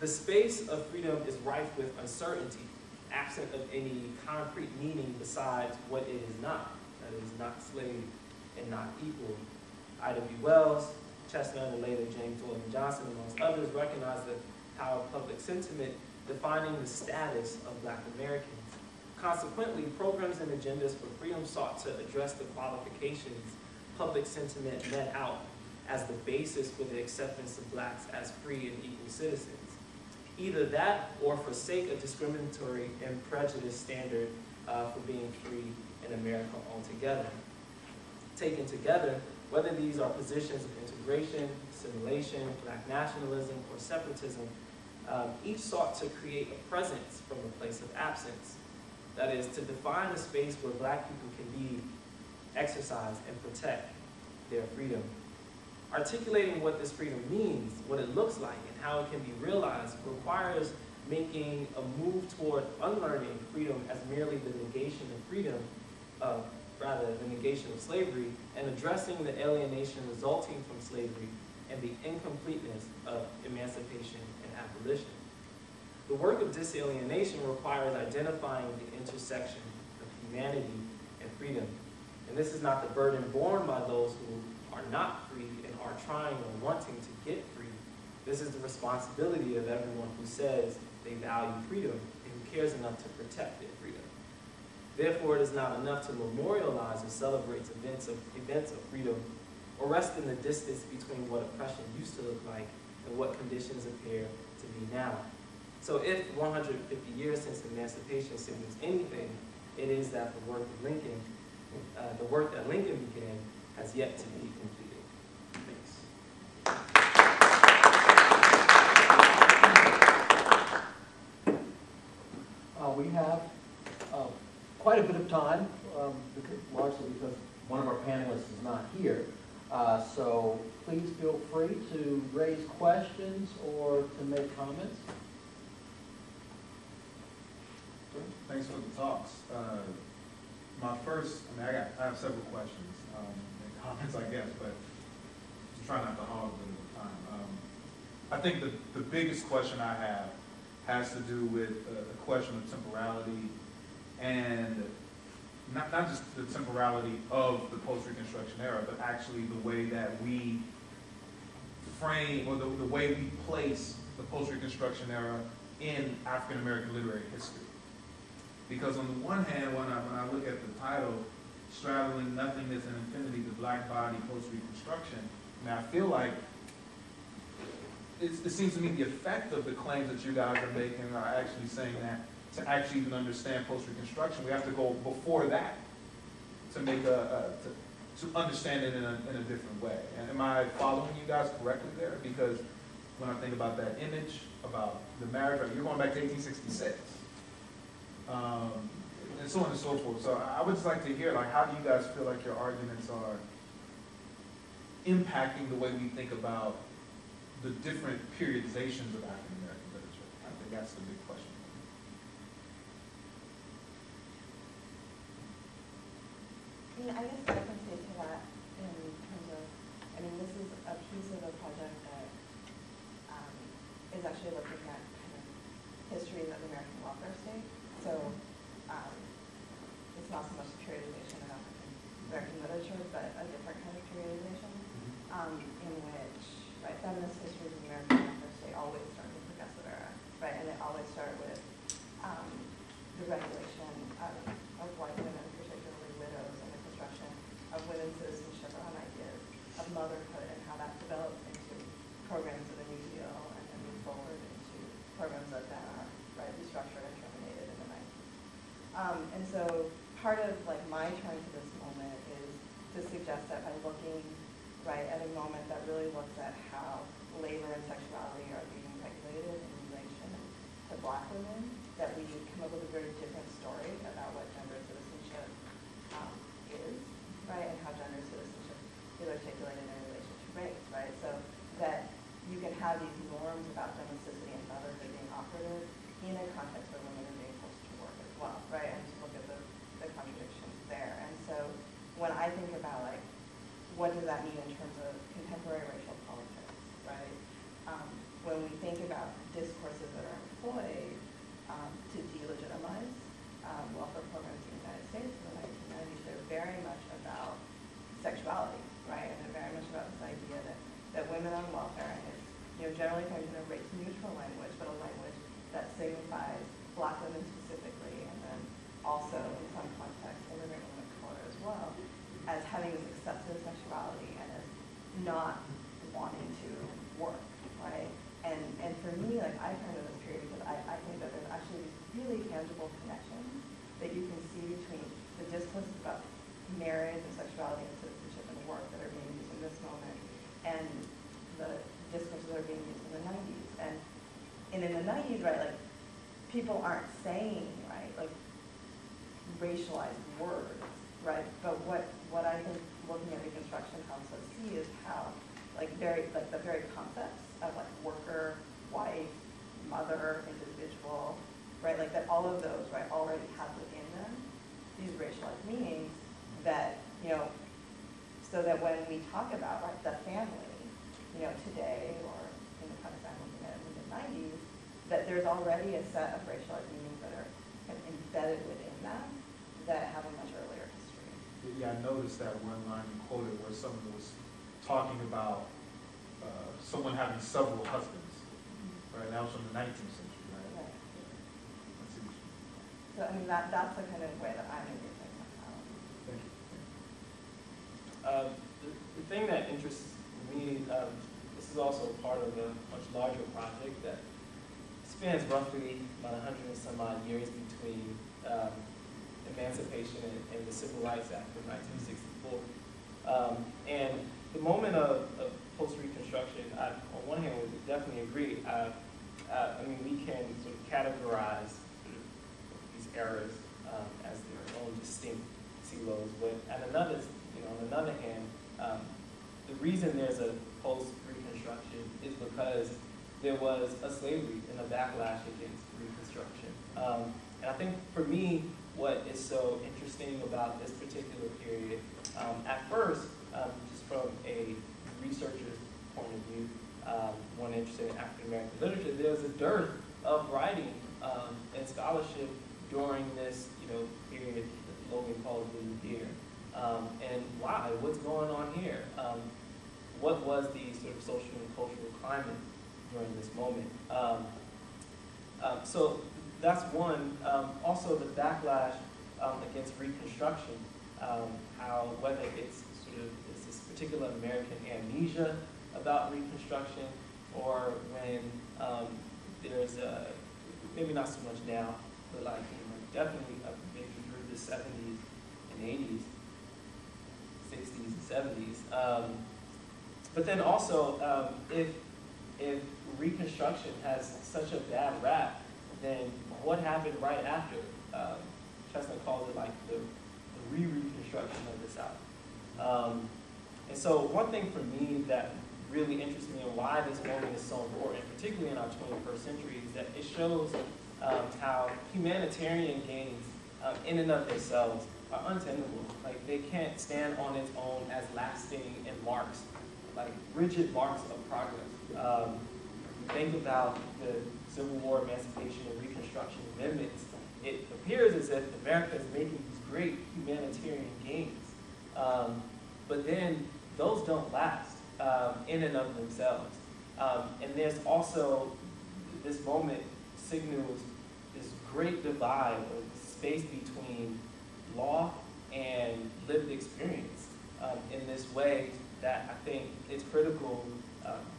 The space of freedom is rife with uncertainty, absent of any concrete meaning besides what it is not. That is, not slave and not equal. Ida B. Wells, Chestnut, and later James Weldon Johnson, amongst others, recognized the power of public sentiment defining the status of Black Americans. Consequently, programs and agendas for freedom sought to address the qualifications public sentiment met out as the basis for the acceptance of Blacks as free and equal citizens. Either that or forsake a discriminatory and prejudiced standard for being free in America altogether. Taken together, whether these are positions of integration, assimilation, Black nationalism, or separatism, each sought to create a presence from a place of absence. That is, to define a space where Black people can be, exercise, and protect their freedom. Articulating what this freedom means, what it looks like, and how it can be realized requires making a move toward unlearning freedom as merely the negation of freedom, rather the negation of slavery, and addressing the alienation resulting from slavery and the incompleteness of emancipation and abolition. The work of disalienation requires identifying the intersection of humanity and freedom. And this is not the burden borne by those who are not free and are trying or wanting to get free. This is the responsibility of everyone who says they value freedom and who cares enough to protect their freedom. Therefore, it is not enough to memorialize or celebrate events of freedom or rest in the distance between what oppression used to look like and what conditions appear to be now. So if 150 years since emancipation signals anything, it is that the work of Lincoln, the work that Lincoln began, has yet to be completed. Thanks. We have quite a bit of time, largely because one of our panelists is not here. So please feel free to raise questions or to make comments. Thanks for the talks. My first, I have several questions and comments, I guess, but I'm trying not to hog the time. I think the biggest question I have has to do with the question of temporality, and not just the temporality of the post-Reconstruction era, but actually the way that we frame, or the way we place the post-Reconstruction era in African-American literary history. Because on the one hand, when I look at the title, Straddling, Nothingness, and Infinity, the Black Body Post-Reconstruction, I feel like it seems to me the effect of the claims that you guys are making are actually saying that to actually even understand post-Reconstruction, we have to go before that to make to understand it in a different way. And am I following you guys correctly there? Because when I think about that image, about the marriage, you're going back to 1866. And so on and so forth. So I would just like to hear, like, how do you guys feel like your arguments are impacting the way we think about the different periodizations of African American literature? I think that's the big question. I guess I can say to that in terms of, this is a piece of a project that is actually looking at kind of history of the American welfare state. So it's not so much the periodization of African American literature, but a different kind of periodization in which, right, feminist histories of the American welfare state always start in the progressive era, right, and it always start with the regulation of white women, particularly widows, and the construction of women's citizenship around ideas of motherhood and how that develops into programs of the New Deal and then move forward into programs that then are restructured and terminated in the 90s. And so part of my turn to this moment is to suggest that by looking at a moment that really looks at how labor and sexuality are being regulated in relation to Black women, that we come up with a very different story about what gender citizenship is, and how gender citizenship is articulated in relation to race, So that you can have these norms about domesticity and motherhood being operative in a context where women are being forced to work as well, and to look at the contradictions there. And so when I think about what does that mean in terms of contemporary racial politics, right? When we think about discourses that are employed to delegitimize welfare programs in the United States in the 1990s, they're very much about sexuality, right? And they're very much about this idea that women on welfare, and it's generally kind of in a race-neutral language, but a language that signifies Black women specifically, and then also in some contexts immigrant women of color as well, as having this excessive sexuality and as not wanting to work, right? And for me, like, I turn to this period because I think that there's actually these really tangible connections that you can see between the discourses about marriage and sexuality and citizenship and work that are being used in this moment and the discourses that are being used in the 90s. And in the 90s, right, like, people aren't saying, right, like, racialized words, right? But what I think looking at Reconstruction helps us see is how, like, the very concepts of, like, worker, wife, mother, individual, right, like, that all of those, right, already have within them these racialized meanings that, so that when we talk about, right, the family, today or in the Kandaswamy movement in the mid-90s, that there's already a set of racialized meanings that are kind of embedded within them that have a much earlier history. Yeah, I noticed that one line you quoted where someone was talking about someone having several husbands, right? That was from the 19th century, right? Right. I see what you mean. So, I mean, that's the kind of way that I'm engaging myself. Thank you. The thing that interests me, this is also part of a much larger project that spans roughly about 100 and some odd years between emancipation and the Civil Rights Act of 1964. And the moment of post-Reconstruction, on one hand, we definitely agree. I mean, we can sort of categorize sort of these eras as their own distinct silos, but on another hand, the reason there's a post-Reconstruction is because there was a slavery and a backlash against Reconstruction. And I think for me, what is so interesting about this particular period, at first, just from a researcher's point of view, one interested in African American literature, there was a dearth of writing and scholarship during this, period that Logan calls the year. And why? What's going on here? What was the sort of social and cultural climate during this moment? So that's one. Also, the backlash against Reconstruction, how whether it's this particular American amnesia about Reconstruction, or when there's maybe not so much now, but like definitely maybe through the 70s and 80s, 60s and 70s. But then also, if Reconstruction has such a bad rap, then what happened right after? Chestnut calls it like the re-reconstruction of the South. And so one thing for me that really interests me and why this moment is so important, particularly in our 21st century, is that it shows how humanitarian gains in and of themselves are untenable. Like, they can't stand on its own as lasting and marks, like rigid marks of progress. Think about the Civil War, Emancipation, and Reconstruction amendments. It appears as if America is making these great humanitarian gains. But then those don't last in and of themselves. And there's also, this moment signals this great divide or space between law and lived experience in this way that I think is critical,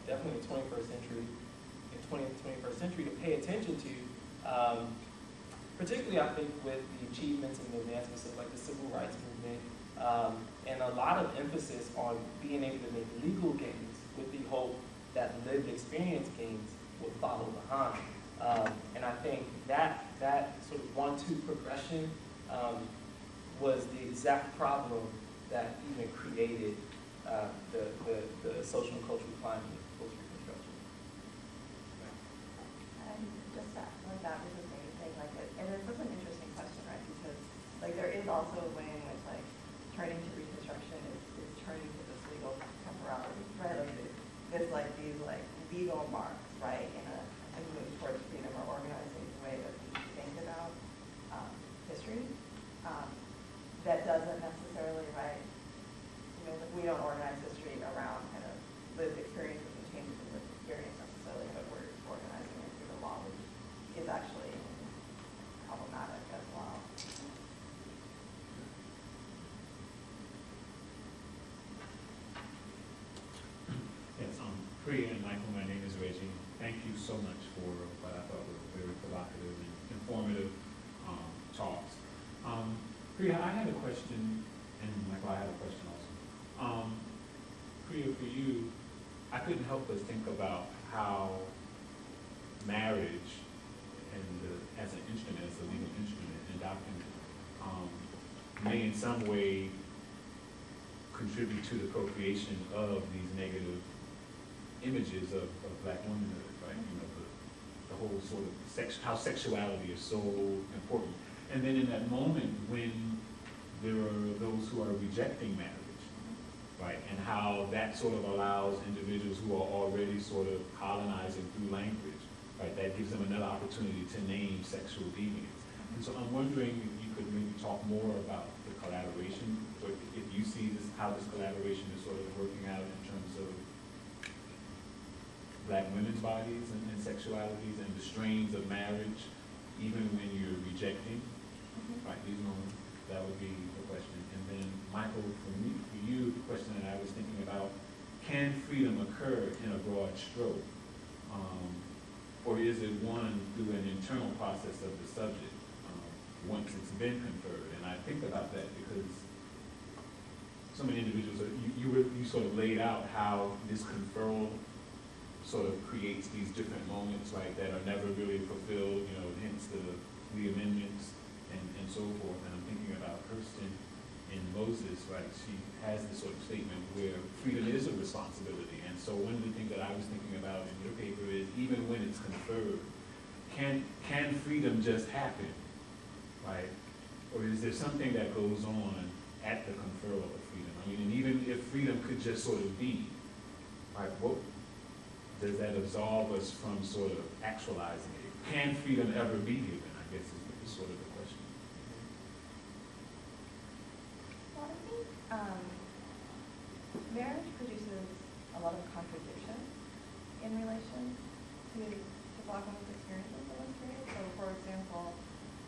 definitely in the 21st century, in 21st century, to pay attention to, particularly I think with the achievements and the advancements of like the civil rights movement, and a lot of emphasis on being able to make legal gains with the hope that lived experience gains will follow behind. And I think that sort of 1-2 progression was the exact problem that even created the social and cultural climate of post-Reconstruction. And just that was the same thing, like, and it's such an interesting question, right? Because like there is also a way in which like turning to Reconstruction is turning to this so much for what I thought were very provocative and informative talks. Priya, I had a question, and Michael, I had a question also. Priya, for you, I couldn't help but think about how marriage as an instrument, as a legal instrument and document, may in some way contribute to the procreation of these negative images of Black womanhood, right? You know, the whole sort of how sexuality is so important. And then in that moment when there are those who are rejecting marriage, right? And how that sort of allows individuals who are already sort of colonizing through language, right? That gives them another opportunity to name sexual deviance. And so I'm wondering if you could maybe talk more about the collaboration, or if you see this, how this collaboration is sort of working out in terms of Black women's bodies and sexualities and the strains of marriage, even when you're rejecting, right? These moments, that would be the question. And then, Michael, for you, the question that I was thinking about, can freedom occur in a broad stroke? Or is it one through an internal process of the subject once it's been conferred? And I think about that because so many individuals, you sort of laid out how this conferral sort of creates these different moments, right, that are never really fulfilled, you know, hence the amendments and so forth. And I'm thinking about Kirsten in Moses, right? She has this sort of statement where freedom is a responsibility. And so one of the things that I was thinking about in your paper is even when it's conferred, can freedom just happen, right? Or is there something that goes on at the conferral of freedom? I mean, and even if freedom could just sort of be, right, what does that absolve us from sort of actualizing it? Can freedom ever be given, I guess is sort of the question. Well, I think marriage produces a lot of contradiction in relation to Black women's experiences in this period. So, for example,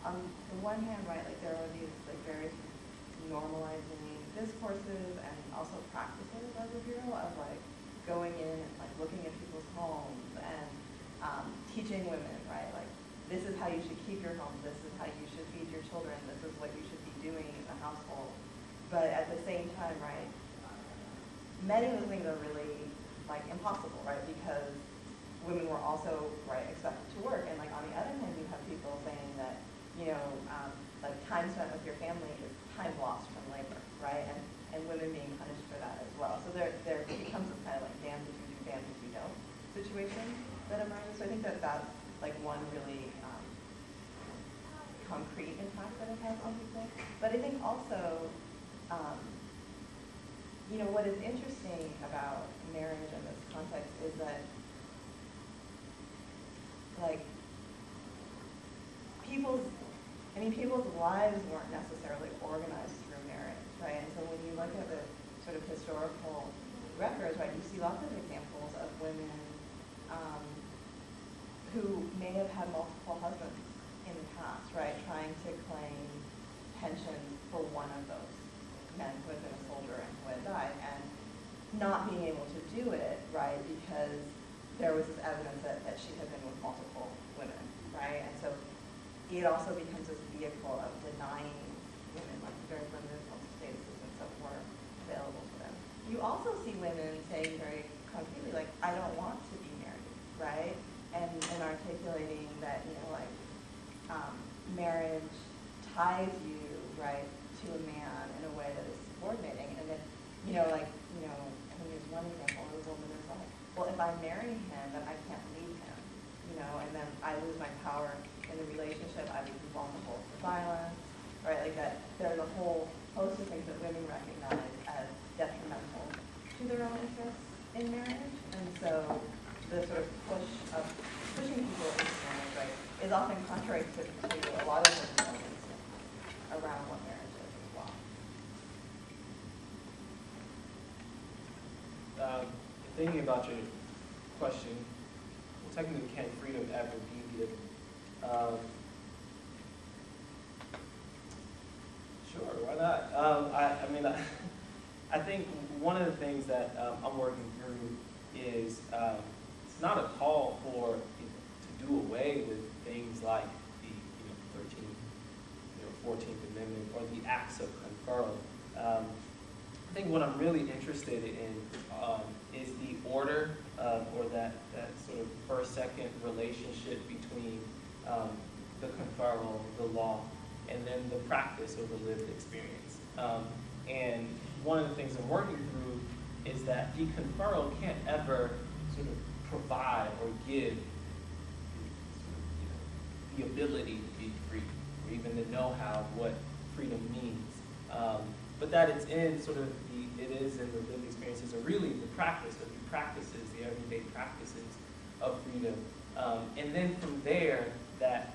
on the one hand, right, like there are these like very normalizing discourses and also practices as a bureau of like going in and like looking at people's homes and teaching women, right, like this is how you should keep your home, this is how you should feed your children, this is what you should be doing in the household. But at the same time, right, many of those things are really like impossible, right, because women were also, right, expected to work. And like on the other hand, you have people saying that, you know, like time spent with your family is time lost from labor, right, and women being punished for that as well. So there becomes this kind of like damned if you do, damned if you don't situation that emerges. So I think that that's like one really concrete impact that it has on people. But I think also, you know, what is interesting about marriage in this context is that, like, people's lives weren't necessarily organized through marriage, right? And so when you look at the sort of historical records, right, you see lots of examples of women who may have had multiple husbands in the past, right, trying to claim pension for one of those men who had been a soldier and who had died, and not being able to do it, right, because there was this evidence that she had been with multiple women, right? And so it also becomes this vehicle of denying women like very limited state assistance that were available to them. You also see women saying very concretely, like, I don't want to be married, right? And articulating that, you know, like, marriage ties you, right, to a man in a way that is subordinating. And then, you know, like, you know, I think there's one example where a woman is like, well, if I marry him, then I can't leave him, you know, and then I lose my power in the relationship, I would be vulnerable to violence, right? Like that, there's a whole host of things that women recognize as detrimental to their own interests in marriage. And so the sort of pushing people into marriage, right, is often contrary to a lot of the developments around what marriage is as well. Thinking about your question, well, technically, can freedom ever be given? Sure, why not? I mean, I think one of the things that I'm working through is not a call for to do away with things like the 13th, 14th Amendment or the acts of conferral. I think what I'm really interested in is the order or that sort of first-second relationship between the conferral, the law, and then the practice or the lived experience. And one of the things I'm working through is that the conferral can't ever sort of provide or give the ability to be free, or even the know-how of what freedom means. But that it's in sort of it is in the lived experiences, or really the practice, or the practices, the everyday practices of freedom. And then from there, that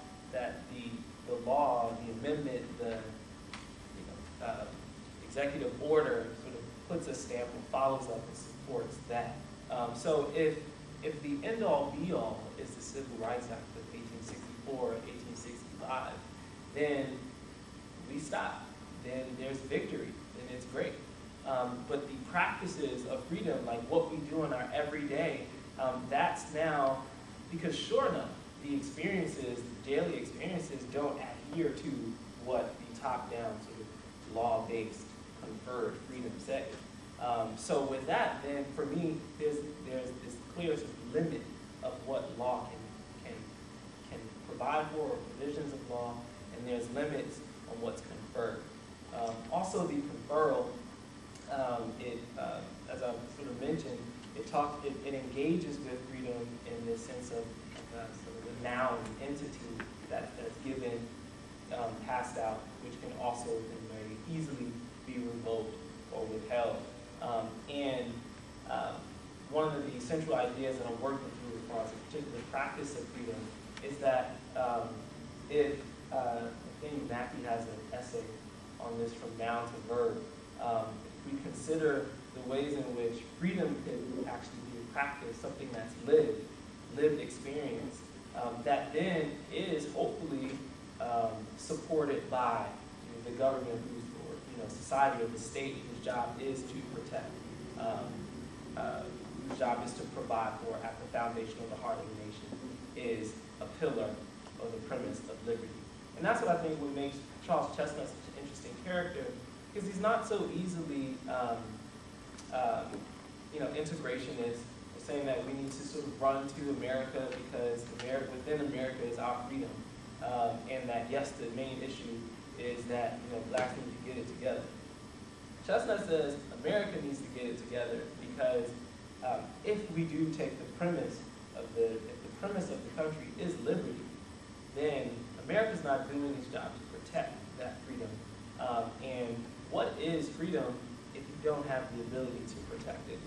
the law, the amendment, the executive order sort of puts a stamp and follows up and supports that. So if the end-all be-all is the Civil Rights Act of 1864 or 1865, then we stop. Then there's victory, and it's great. But the practices of freedom, like what we do in our everyday, that's now, because sure enough, the experiences, the daily experiences don't adhere to what the top-down sort of law-based conferred freedom say. So with that, then for me, there's this clear sort of limit of what law can provide for, or provisions of law, and there's limits on what's conferred. Also, the conferral, as I sort of mentioned, it engages with freedom in the sense of sort of a noun entity that's given, passed out, which can also very easily be revoked or withheld. And one of the central ideas that I'm working through as far as a particular practice of freedom is that if I think McGee has an essay on this, from noun to verb, if we consider the ways in which freedom can actually be a practice, something that's lived experience, that then is hopefully supported by the government, or society, or the state, whose job is to protect, whose job is to provide for, at the foundation of the heart of the nation, is a pillar or the premise of liberty. And that's what I think what makes Charles Chestnut such an interesting character, because he's not so easily, integrationist, or saying that we need to sort of run to America because within America is our freedom, and that yes, the main issue is that blacks need to get it together. Chestnut says America needs to get it together because if we do take the premise of the country is liberty, then America's not doing its job to protect that freedom. And what is freedom if you don't have the ability to protect it?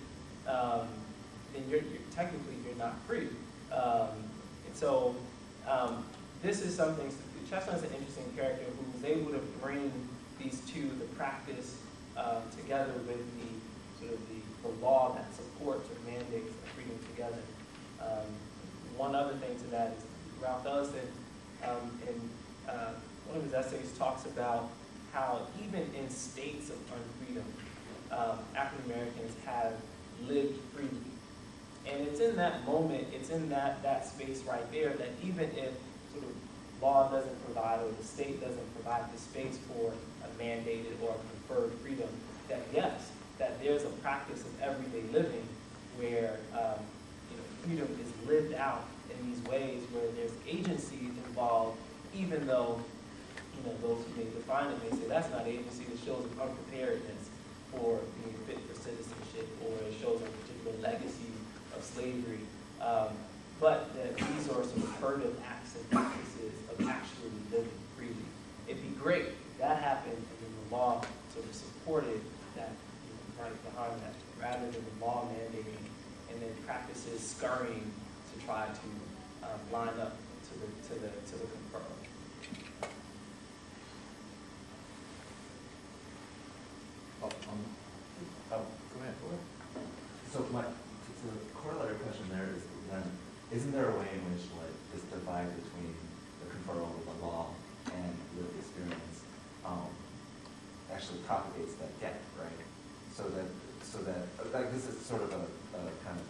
Then you're technically not free. And so this is something. Chestnut's an interesting character who was able to bring these two, the practice, together with the law that supports or mandates freedom together. One other thing to that is Ralph Ellison, in one of his essays, talks about how even in states of unfreedom, African Americans have lived freely. And it's in that moment, it's in that space right there, that even if sort of law doesn't provide, or the state doesn't provide the space for a mandated or conferred freedom, that yes, that there's a practice of everyday living where freedom is lived out in these ways where there's agency involved, even though those who may define it may say that's not agency, it shows an unpreparedness for being fit for citizenship, or it shows a particular legacy of slavery. But that these are sort of furtive acts and practices of actually living freely. It'd be great if that happened and then the law sort of supported that right behind that, rather than the law mandating and then practices scurrying to try to line up to the conferral. Go ahead. So the corollary question there is then, isn't there a way in which this divide between the conferral of the law and lived experience actually propagates that gap, right? So that like this is sort of a kind of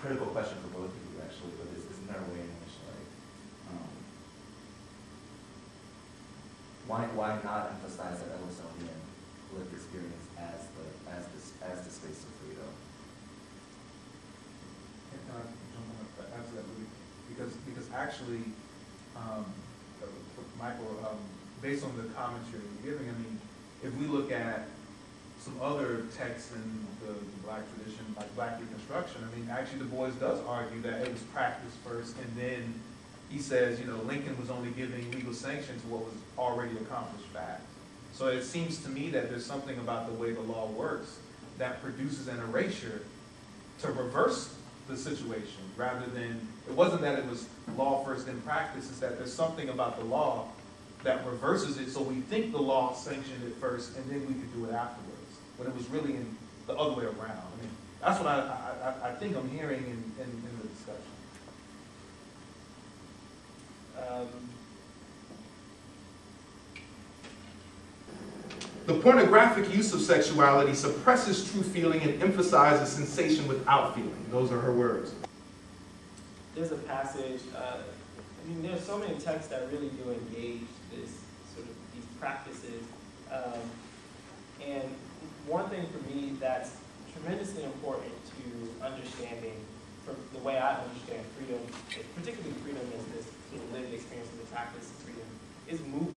critical question for both of you, actually, but isn't there a way in which, like, why not emphasize that Ellisonian lived experience as the space of freedom? Can I jump on that, answer that really? Because actually, Michael, based on the commentary you're giving, I mean, if we look at some other texts in the Black tradition, like Black Reconstruction, I mean, actually Du Bois does argue that it was practiced first, and then he says, you know, Lincoln was only giving legal sanction to what was already accomplished fact. So it seems to me that there's something about the way the law works that produces an erasure to reverse the situation, rather than, it wasn't that it was law first then practice, it's that there's something about the law that reverses it, so we think the law sanctioned it first, and then we could do it afterwards, when it was really in the other way around. I mean, that's what I think I'm hearing in the discussion. The pornographic use of sexuality suppresses true feeling and emphasizes sensation without feeling. Those are her words. There's a passage, I mean, there's so many texts that really do engage this sort of these practices. And one thing for me that's tremendously important to understanding, from the way I understand freedom, particularly freedom as this sort of lived experience of the practice of freedom, is movement.